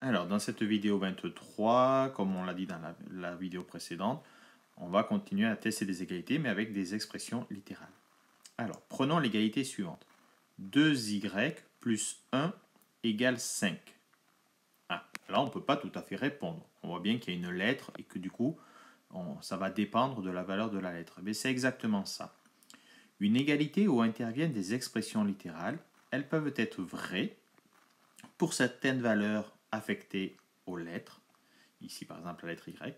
Alors, dans cette vidéo 23, comme on l'a dit dans la vidéo précédente, on va continuer à tester des égalités, mais avec des expressions littérales. Alors, prenons l'égalité suivante. 2y plus 1 égale 5. Ah, là, on ne peut pas tout à fait répondre. On voit bien qu'il y a une lettre et que du coup, ça va dépendre de la valeur de la lettre. Mais c'est exactement ça. Une égalité où interviennent des expressions littérales, elles peuvent être vraies pour certaines valeurs affectées aux lettres, ici par exemple la lettre y,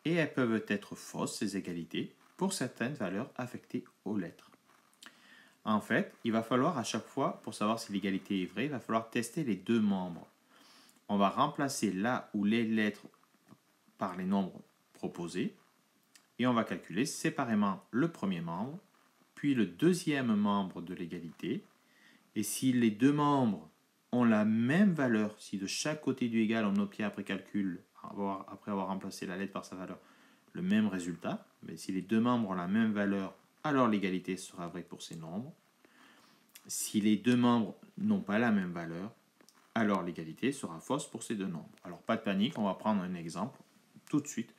et elles peuvent être fausses, ces égalités, pour certaines valeurs affectées aux lettres. En fait, il va falloir à chaque fois, pour savoir si l'égalité est vraie, il va falloir tester les deux membres. On va remplacer là où les lettres par les nombres proposés, et on va calculer séparément le premier membre, puis le deuxième membre de l'égalité, et si les deux membres ont la même valeur, si de chaque côté du égal on obtient après calcul, après avoir remplacé la lettre par sa valeur, le même résultat, mais si les deux membres ont la même valeur, alors l'égalité sera vraie pour ces nombres. Si les deux membres n'ont pas la même valeur, alors l'égalité sera fausse pour ces deux nombres. Alors pas de panique, on va prendre un exemple tout de suite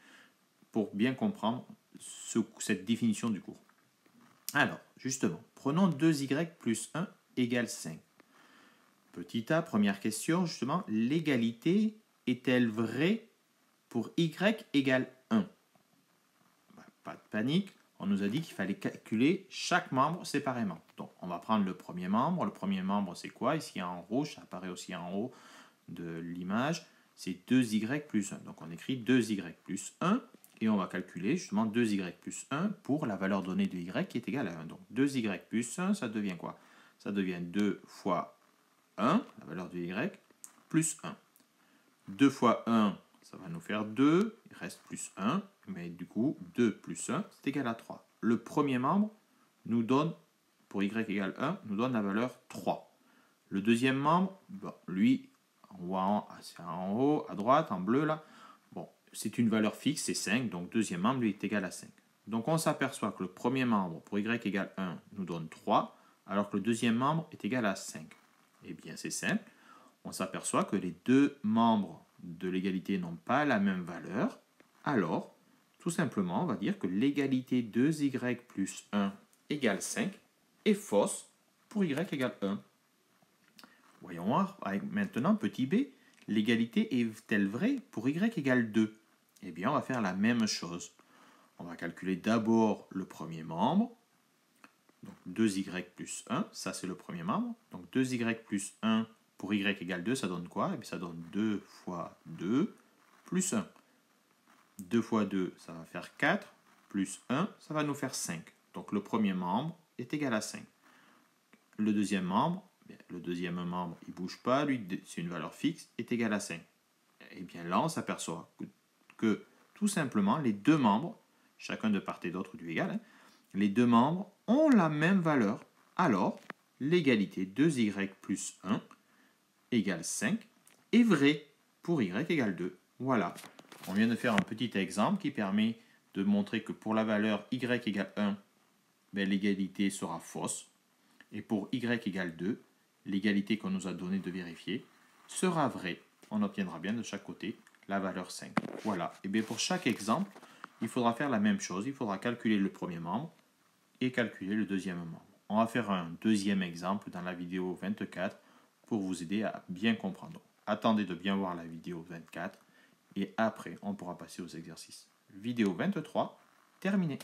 pour bien comprendre cette définition du cours. Alors, justement, prenons 2y plus 1 égale 5. Petit a, première question, justement, l'égalité est-elle vraie pour y égale 1 ? Pas de panique, on nous a dit qu'il fallait calculer chaque membre séparément. Donc, on va prendre le premier membre. Le premier membre, c'est quoi ? Ici en rouge, ça apparaît aussi en haut de l'image, c'est 2y plus 1. Donc, on écrit 2y plus 1 et on va calculer justement 2y plus 1 pour la valeur donnée de y qui est égale à 1. Donc, 2y plus 1, ça devient quoi ? Ça devient 2 fois 1, la valeur de y, plus 1. 2 fois 1, ça va nous faire 2, il reste plus 1, mais du coup, 2 plus 1, c'est égal à 3. Le premier membre nous donne, pour y égale 1, nous donne la valeur 3. Le deuxième membre, bon, lui, c'est en haut, à droite, en bleu là, bon, c'est une valeur fixe, c'est 5, donc deuxième membre lui est égal à 5. Donc on s'aperçoit que le premier membre, pour y égale 1, nous donne 3, alors que le deuxième membre est égal à 5. Eh bien, c'est simple. On s'aperçoit que les deux membres de l'égalité n'ont pas la même valeur. Alors, tout simplement, on va dire que l'égalité 2y plus 1 égale 5 est fausse pour y égale 1. Voyons voir, maintenant, petit b, l'égalité est-elle vraie pour y égale 2 ? Eh bien, on va faire la même chose. On va calculer d'abord le premier membre. Donc 2y plus 1, ça c'est le premier membre. Donc 2y plus 1 pour y égale 2, ça donne quoi ? Eh bien, ça donne 2 fois 2 plus 1. 2 fois 2, ça va faire 4, plus 1, ça va nous faire 5. Donc le premier membre est égal à 5. Le deuxième membre, il ne bouge pas, lui c'est une valeur fixe, est égal à 5. Et bien là, on s'aperçoit que tout simplement, les deux membres, chacun de part et d'autre du égal, les deux membres ont la même valeur. Alors, l'égalité 2y plus 1 égale 5 est vraie pour y égale 2. Voilà. On vient de faire un petit exemple qui permet de montrer que pour la valeur y égale 1, l'égalité sera fausse. Et pour y égale 2, l'égalité qu'on nous a donnée de vérifier sera vraie. On obtiendra bien de chaque côté la valeur 5. Voilà. Et bien pour chaque exemple, il faudra faire la même chose. Il faudra calculer le premier membre et calculer le deuxième membre. On va faire un deuxième exemple dans la vidéo 24 pour vous aider à bien comprendre. Attendez de bien voir la vidéo 24 et après on pourra passer aux exercices. Vidéo 23, terminée.